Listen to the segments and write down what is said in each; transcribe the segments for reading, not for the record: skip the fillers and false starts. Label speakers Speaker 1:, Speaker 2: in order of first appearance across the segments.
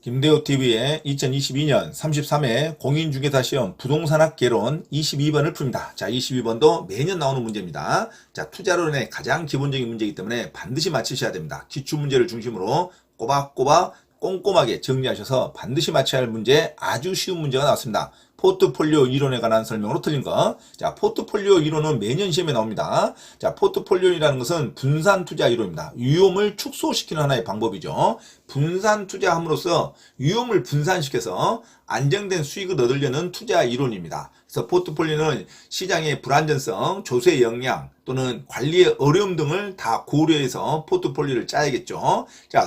Speaker 1: 김대호TV의 2022년 33회 공인중개사시험 부동산학 개론 22번을 풉니다. 자, 22번도 매년 나오는 문제입니다. 자, 투자론의 가장 기본적인 문제이기 때문에 반드시 맞히셔야 됩니다. 기출문제를 중심으로 꼬박꼬박 꼼꼼하게 정리하셔서 반드시 맞춰야 할 문제, 아주 쉬운 문제가 나왔습니다. 포트폴리오 이론에 관한 설명으로 틀린 거. 자, 포트폴리오 이론은 매년 시험에 나옵니다. 자, 포트폴리오라는 것은 분산 투자 이론입니다. 위험을 축소시키는 하나의 방법이죠. 분산 투자함으로써 위험을 분산시켜서 안정된 수익을 얻으려는 투자 이론입니다. 그래서 포트폴리오는 시장의 불안전성, 조세 역량 또는 관리의 어려움 등을 다 고려해서 포트폴리오를 짜야겠죠. 자,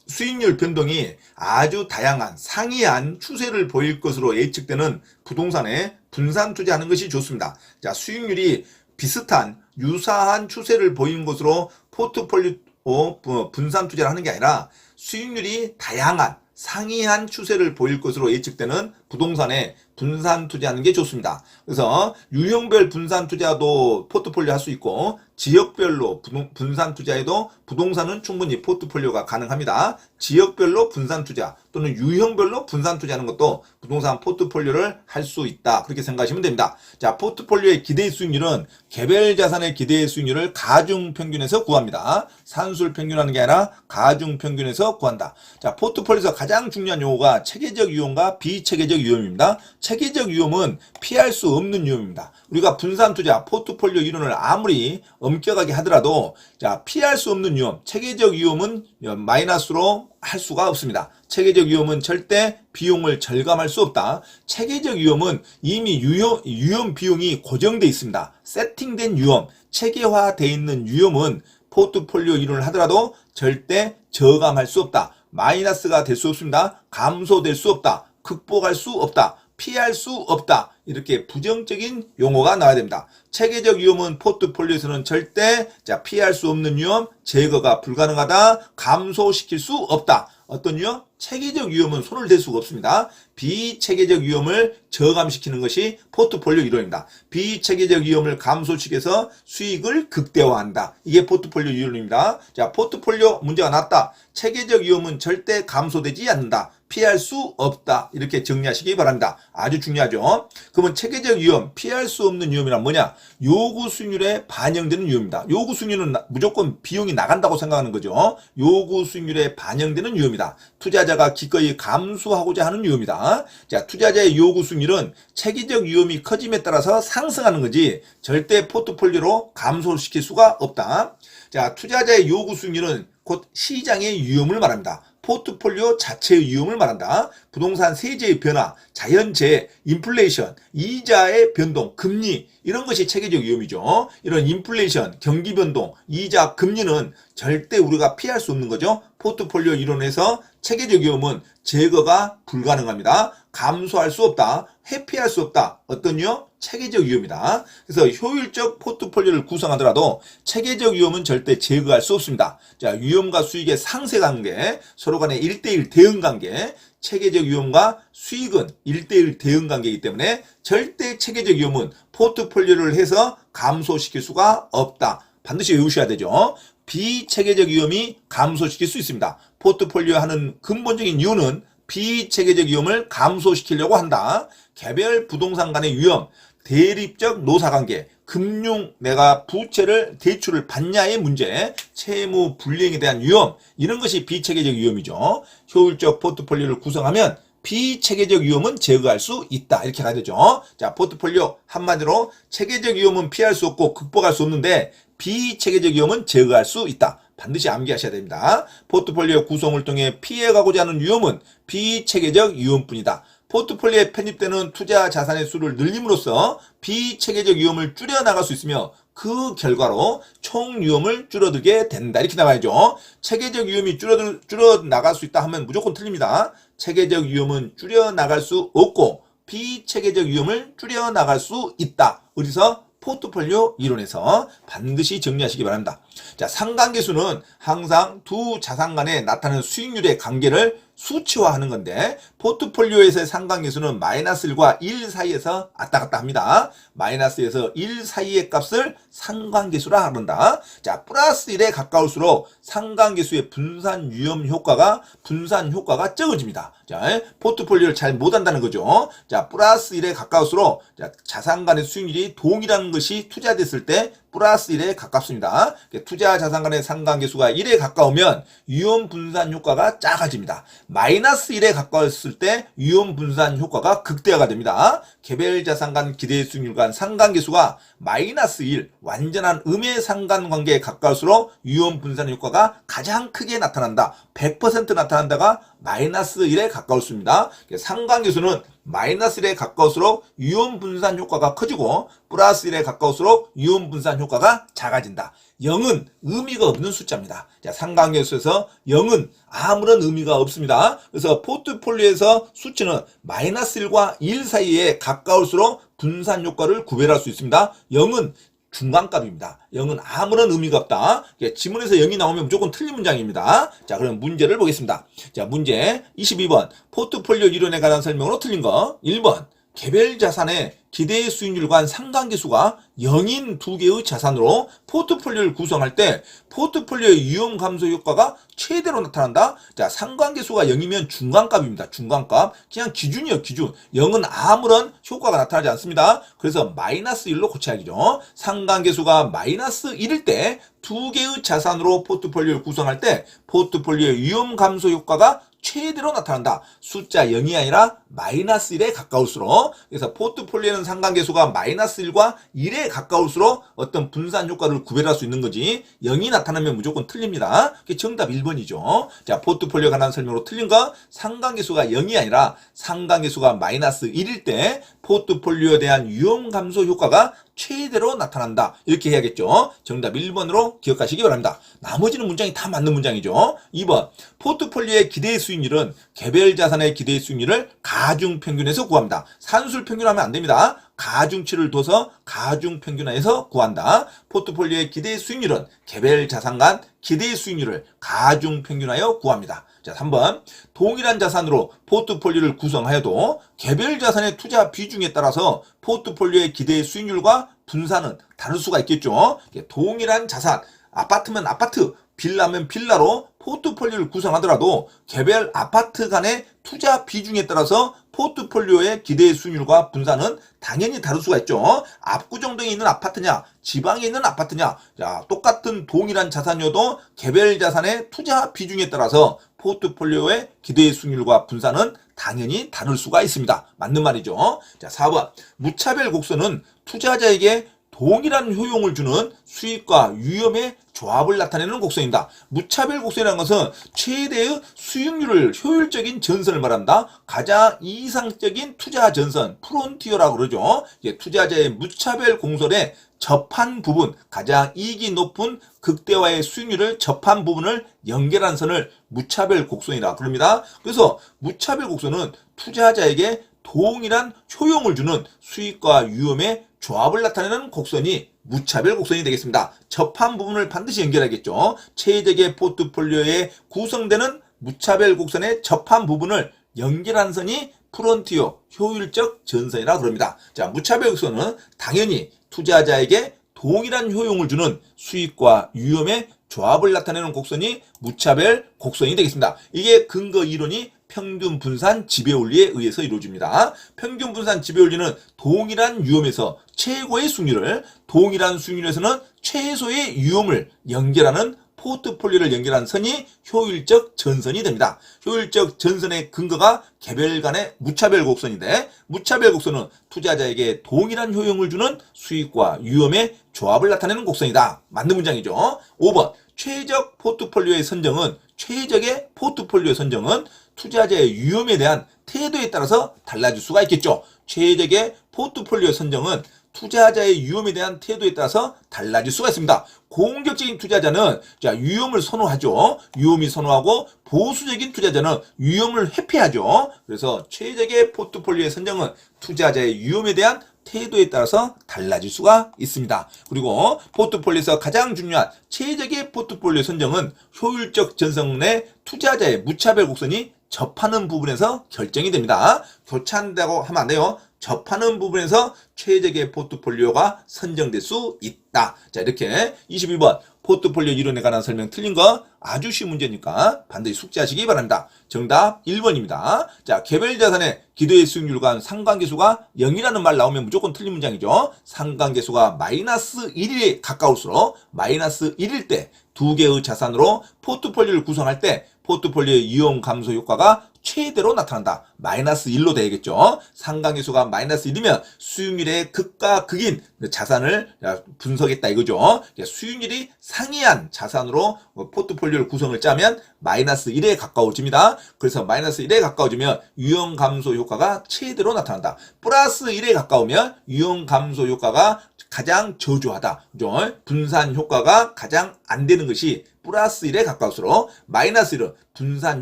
Speaker 1: 수익률 변동이 아주 다양한 상이한 추세를 보일 것으로 예측되는 부동산에 분산 투자하는 것이 좋습니다. 자, 수익률이 비슷한 유사한 추세를 보이는 것으로 포트폴리오 분산 투자를 하는 게 아니라 수익률이 다양한 상이한 추세를 보일 것으로 예측되는 부동산에 분산 투자하는 게 좋습니다. 그래서 유형별 분산 투자도 포트폴리오 할 수 있고 지역별로 분산 투자에도 부동산은 충분히 포트폴리오가 가능합니다. 지역별로 분산 투자 또는 유형별로 분산 투자하는 것도 부동산 포트폴리오를 할 수 있다. 그렇게 생각하시면 됩니다. 자, 포트폴리오의 기대 수익률은 개별 자산의 기대 수익률을 가중 평균에서 구합니다. 산술 평균하는 게 아니라 가중 평균에서 구한다. 자, 포트폴리오에서 가장 중요한 용어가 체계적 위험과 비체계적 위험입니다. 체계적 위험은 피할 수 없는 위험입니다. 우리가 분산 투자, 포트폴리오 이론을 아무리 엄격하게 하더라도 자, 피할 수 없는 위험, 체계적 위험은 마이너스로 할 수가 없습니다. 체계적 위험은 절대 비용을 절감할 수 없다. 체계적 위험은 이미 위험 비용이 고정되어 있습니다. 세팅된 위험, 체계화되어 있는 위험은 포트폴리오 이론을 하더라도 절대 저감할 수 없다. 마이너스가 될 수 없습니다. 감소될 수 없다. 극복할 수 없다. 피할 수 없다. 이렇게 부정적인 용어가 나와야 됩니다. 체계적 위험은 포트폴리오에서는 절대 피할 수 없는 위험, 제거가 불가능하다, 감소시킬 수 없다. 어떤 위험? 체계적 위험은 손을 댈 수가 없습니다. 비체계적 위험을 저감시키는 것이 포트폴리오 이론입니다. 비체계적 위험을 감소시켜서 수익을 극대화한다. 이게 포트폴리오 이론입니다. 자, 포트폴리오 문제가 났다. 체계적 위험은 절대 감소되지 않는다. 피할 수 없다. 이렇게 정리하시기 바랍니다. 아주 중요하죠. 그러면 체계적 위험, 피할 수 없는 위험이란 뭐냐? 요구 수익률에 반영되는 위험입니다. 요구 수익률은 무조건 비용이 나간다고 생각하는 거죠. 요구 수익률에 반영되는 위험이다. 투자자가 기꺼이 감수하고자 하는 위험이다. 자, 투자자의 요구 수익률은 체계적 위험이 커짐에 따라서 상승하는 거지 절대 포트폴리오로 감소시킬 수가 없다. 자, 투자자의 요구 수익률은 곧 시장의 위험을 말합니다. 포트폴리오 자체의 위험을 말한다. 부동산 세제의 변화, 자연재해, 인플레이션, 이자의 변동, 금리 이런 것이 체계적 위험이죠. 이런 인플레이션, 경기 변동, 이자, 금리는 절대 우리가 피할 수 없는 거죠. 포트폴리오 이론에서 체계적 위험은 제거가 불가능합니다. 감소할 수 없다. 회피할 수 없다. 어떤 위험? 체계적 위험이다. 그래서 효율적 포트폴리오를 구성하더라도 체계적 위험은 절대 제거할 수 없습니다. 자, 위험과 수익의 상세 관계, 서로 간의 1대1 대응 관계, 체계적 위험과 수익은 1대1 대응 관계이기 때문에 절대 체계적 위험은 포트폴리오를 해서 감소시킬 수가 없다. 반드시 외우셔야 되죠. 비체계적 위험이 감소시킬 수 있습니다. 포트폴리오 하는 근본적인 이유는 비체계적 위험을 감소시키려고 한다. 개별 부동산 간의 위험, 대립적 노사관계, 금융 내가 부채를 대출을 받냐의 문제, 채무 불이행에 대한 위험 이런 것이 비체계적 위험이죠. 효율적 포트폴리오를 구성하면 비체계적 위험은 제거할 수 있다. 이렇게 가야 되죠. 자, 포트폴리오 한마디로 체계적 위험은 피할 수 없고 극복할 수 없는데 비체계적 위험은 제거할 수 있다. 반드시 암기하셔야 됩니다. 포트폴리오 구성을 통해 피해가고자 하는 위험은 비체계적 위험뿐이다. 포트폴리오에 편입되는 투자 자산의 수를 늘림으로써 비체계적 위험을 줄여나갈 수 있으며 그 결과로 총 위험을 줄어들게 된다. 이렇게 나와야죠. 체계적 위험이 줄어나갈 수 있다 하면 무조건 틀립니다. 체계적 위험은 줄여나갈 수 없고 비체계적 위험을 줄여나갈 수 있다. 어디서? 포트폴리오 이론에서 반드시 정리하시기 바랍니다. 자, 상관계수는 항상 두 자산 간에 나타나는 수익률의 관계를 수치화하는 건데 포트폴리오에서의 상관계수는 마이너스 1과 1 사이에서 왔다 갔다 합니다. 마이너스에서 1 사이의 값을 상관계수라 그런다. 자, 플러스 1에 가까울수록 상관계수의 분산 효과가 적어집니다. 자, 포트폴리오를 잘 못한다는 거죠. 자, 플러스 1에 가까울수록 자산 간의 수익률이 동일한 것이 투자됐을 때 플러스 1에 가깝습니다. 투자 자산 간의 상관계수가 1에 가까우면 위험 분산 효과가 작아집니다. 마이너스 1에 가까웠을 때 위험 분산 효과가 극대화가 됩니다. 개별 자산 간 기대 수익률 간 상관계수가 마이너스 1, 완전한 음의 상관관계에 가까울수록 위험 분산 효과가 가장 크게 나타난다. 100% 나타난다가 마이너스 1에 가까웠습니다. 상관계수는 마이너스 1에 가까울수록 위험 분산 효과가 커지고 플러스 1에 가까울수록 위험 분산 효과가 작아진다. 0은 의미가 없는 숫자입니다. 자, 상관계수에서 0은 아무런 의미가 없습니다. 그래서 포트폴리오에서 수치는 마이너스 1과 1 사이에 가까울수록 분산 효과를 구별할 수 있습니다. 0은 중간값입니다. 0은 아무런 의미가 없다. 지문에서 0이 나오면 무조건 틀린 문장입니다. 자, 그럼 문제를 보겠습니다. 자, 문제 22번. 포트폴리오 이론에 관한 설명으로 틀린 거. 1번. 개별 자산의 기대 수익률 간 상관계수가 0인 두 개의 자산으로 포트폴리오를 구성할 때 포트폴리오의 위험 감소 효과가 최대로 나타난다. 자, 상관계수가 0이면 중간값입니다. 중간값. 그냥 기준이요, 기준. 0은 아무런 효과가 나타나지 않습니다. 그래서 마이너스 1로 고쳐야죠. 상관계수가 마이너스 1일 때 두 개의 자산으로 포트폴리오를 구성할 때 포트폴리오의 위험 감소 효과가 최대로 나타난다. 숫자 0이 아니라 마이너스 1에 가까울수록. 그래서 포트폴리오는 상관계수가 마이너스 1과 1에 가까울수록 어떤 분산 효과를 구별할 수 있는 거지. 0이 나타나면 무조건 틀립니다. 정답 1번이죠. 자, 포트폴리오 관한 설명으로 틀린 거. 상관계수가 0이 아니라 상관계수가 마이너스 1일 때 포트폴리오에 대한 위험 감소 효과가 최대로 나타난다. 이렇게 해야겠죠. 정답 1번으로 기억하시기 바랍니다. 나머지는 문장이 다 맞는 문장이죠. 2번. 포트폴리오의 기대 수익률은 개별 자산의 기대 수익률을 가중평균에서 구합니다. 산술 평균하면 안 됩니다. 가중치를 둬서 가중평균에서 구한다. 포트폴리오의 기대 수익률은 개별 자산 간 기대 수익률을 가중평균하여 구합니다. 자, 3번. 동일한 자산으로 포트폴리오를 구성하여도 개별 자산의 투자 비중에 따라서 포트폴리오의 기대 수익률과 분산은 다를 수가 있겠죠. 동일한 자산, 아파트면 아파트, 빌라면 빌라로 포트폴리오를 구성하더라도 개별 아파트 간의 투자 비중에 따라서 포트폴리오의 기대 수익률과 분산은 당연히 다를 수가 있죠. 압구정동에 있는 아파트냐, 지방에 있는 아파트냐, 자, 똑같은 동일한 자산이어도 개별 자산의 투자 비중에 따라서 포트폴리오의 기대 수익률과 분산은 당연히 다를 수가 있습니다. 맞는 말이죠. 자, 4번. 무차별 곡선은 투자자에게 동일한 효용을 주는 수익과 위험의 조합을 나타내는 곡선입니다. 무차별 곡선이라는 것은 최대의 수익률을 효율적인 전선을 말합니다. 가장 이상적인 투자 전선, 프론티어라고 그러죠. 투자자의 무차별 공선에 접한 부분, 가장 이익이 높은 극대화의 수익률을 접한 부분을 연결한 선을 무차별 곡선이라 그럽니다. 그래서 무차별 곡선은 투자자에게 동일한 효용을 주는 수익과 위험의 조합을 나타내는 곡선이 무차별 곡선이 되겠습니다. 접한 부분을 반드시 연결하겠죠. 최적의 포트폴리오에 구성되는 무차별 곡선의 접한 부분을 연결한 선이 프론티어, 효율적 전선이라 그럽니다. 자, 무차별 곡선은 당연히 투자자에게 동일한 효용을 주는 수익과 위험의 조합을 나타내는 곡선이 무차별 곡선이 되겠습니다. 이게 근거 이론이 평균 분산 지배원리에 의해서 이루어집니다. 평균 분산 지배원리는 동일한 위험에서 최고의 수익률을, 동일한 수익률에서는 최소의 위험을 연결하는 포트폴리오를 연결한 선이 효율적 전선이 됩니다. 효율적 전선의 근거가 개별 간의 무차별 곡선인데, 무차별 곡선은 투자자에게 동일한 효용을 주는 수익과 위험의 조합을 나타내는 곡선이다. 맞는 문장이죠. 5번. 최적 포트폴리오의 선정은, 최적의 포트폴리오 선정은 투자자의 위험에 대한 태도에 따라서 달라질 수가 있겠죠. 최적의 포트폴리오 선정은 투자자의 위험에 대한 태도에 따라서 달라질 수가 있습니다. 공격적인 투자자는 위험을 선호하죠. 위험이 선호하고 보수적인 투자자는 위험을 회피하죠. 그래서 최적의 포트폴리오의 선정은 투자자의 위험에 대한 태도에 따라서 달라질 수가 있습니다. 그리고 포트폴리오에서 가장 중요한 최적의 포트폴리오 선정은 효율적 전성의 투자자의 무차별 곡선이 접하는 부분에서 결정이 됩니다. 교차한다고 하면 안 돼요. 접하는 부분에서 최적의 포트폴리오가 선정될 수 있다. 자, 이렇게 22번 포트폴리오 이론에 관한 설명 틀린 거 아주 쉬운 문제니까 반드시 숙지하시기 바랍니다. 정답 1번입니다. 자, 개별 자산의 기대의 수익률과 상관계수가 0이라는 말 나오면 무조건 틀린 문장이죠. 상관계수가 마이너스 1에 가까울수록 마이너스 1일 때 두 개의 자산으로 포트폴리오를 구성할 때 포트폴리오의 이용 감소 효과가 최대로 나타난다. 마이너스 1로 되겠죠. 상관계수가 마이너스 1이면 수익률의 극과 극인 자산을 분석했다 이거죠. 수익률이 상이한 자산으로 포트폴리오를 구성을 짜면 마이너스 1에 가까워집니다. 그래서 마이너스 1에 가까워지면 유형 감소 효과가 최대로 나타난다. 플러스 1에 가까우면 유형 감소 효과가 가장 저조하다. 그죠? 분산 효과가 가장 안 되는 것이 플러스 1에 가까울수록 마이너스 1은 분산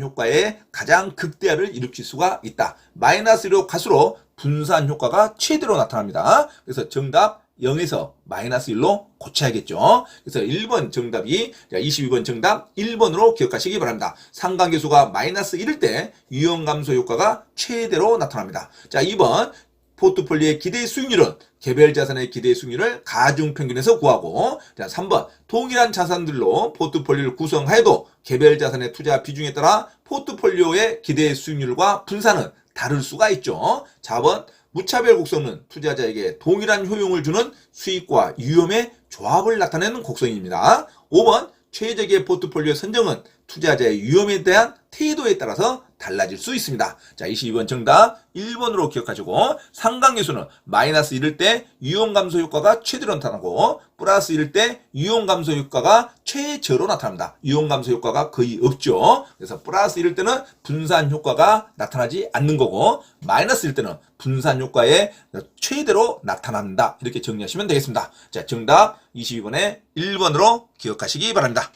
Speaker 1: 효과의 가장 극대화를 일으킬 수가 있다. 마이너스 1로 갈수록 분산 효과가 최대로 나타납니다. 그래서 정답 0에서 마이너스 1로 고쳐야겠죠. 그래서 1번 정답이 22번 정답 1번으로 기억하시기 바랍니다. 상관계수가 마이너스 1일 때 유형 감소 효과가 최대로 나타납니다. 자, 2번 포트폴리오의 기대 수익률은 개별 자산의 기대 수익률을 가중평균에서 구하고, 자, 3번 동일한 자산들로 포트폴리오를 구성하여도 개별 자산의 투자 비중에 따라 포트폴리오의 기대 수익률과 분산은 다를 수가 있죠. 4번 무차별 곡선은 투자자에게 동일한 효용을 주는 수익과 위험의 조합을 나타내는 곡선입니다. 5번 최적의 포트폴리오 선정은 투자자의 위험에 대한 태도에 따라서 달라질 수 있습니다. 자, 22번 정답 1번으로 기억하시고, 상관계수는 마이너스 1일 때 유형 감소 효과가 최대로 나타나고 플러스 1일 때 유형 감소 효과가 최저로 나타납니다. 유형 감소 효과가 거의 없죠. 그래서 플러스 1일 때는 분산 효과가 나타나지 않는 거고 마이너스 1일 때는 분산 효과의 최대로 나타난다. 이렇게 정리하시면 되겠습니다. 자, 정답 22번에 1번으로 기억하시기 바랍니다.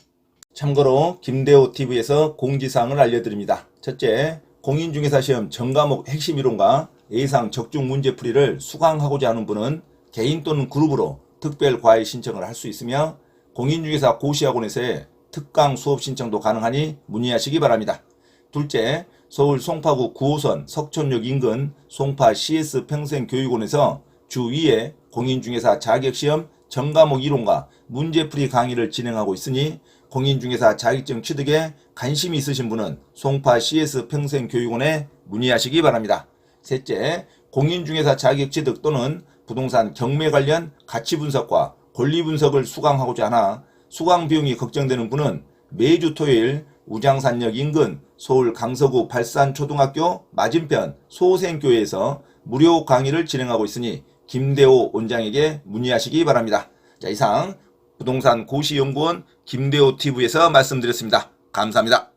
Speaker 1: 참고로 김대호TV에서 공지사항을 알려드립니다. 첫째, 공인중개사 시험 전과목 핵심 이론과 예상 적중 문제풀이를 수강하고자 하는 분은 개인 또는 그룹으로 특별 과외 신청을 할 수 있으며 공인중개사 고시학원에서의 특강 수업 신청도 가능하니 문의하시기 바랍니다. 둘째, 서울 송파구 9호선 석촌역 인근 송파 CS 평생교육원에서 주 2회 공인중개사 자격시험 전과목 이론과 문제풀이 강의를 진행하고 있으니 공인중개사 자격증 취득에 관심이 있으신 분은 송파 CS 평생교육원에 문의하시기 바랍니다. 셋째, 공인중개사 자격 취득 또는 부동산 경매 관련 가치 분석과 권리 분석을 수강하고자 하나 수강 비용이 걱정되는 분은 매주 토요일 우장산역 인근 서울 강서구 발산초등학교 맞은편 소생교회에서 무료 강의를 진행하고 있으니 김대호 원장에게 문의하시기 바랍니다. 자, 이상 부동산 고시연구원 김대호TV에서 말씀드렸습니다. 감사합니다.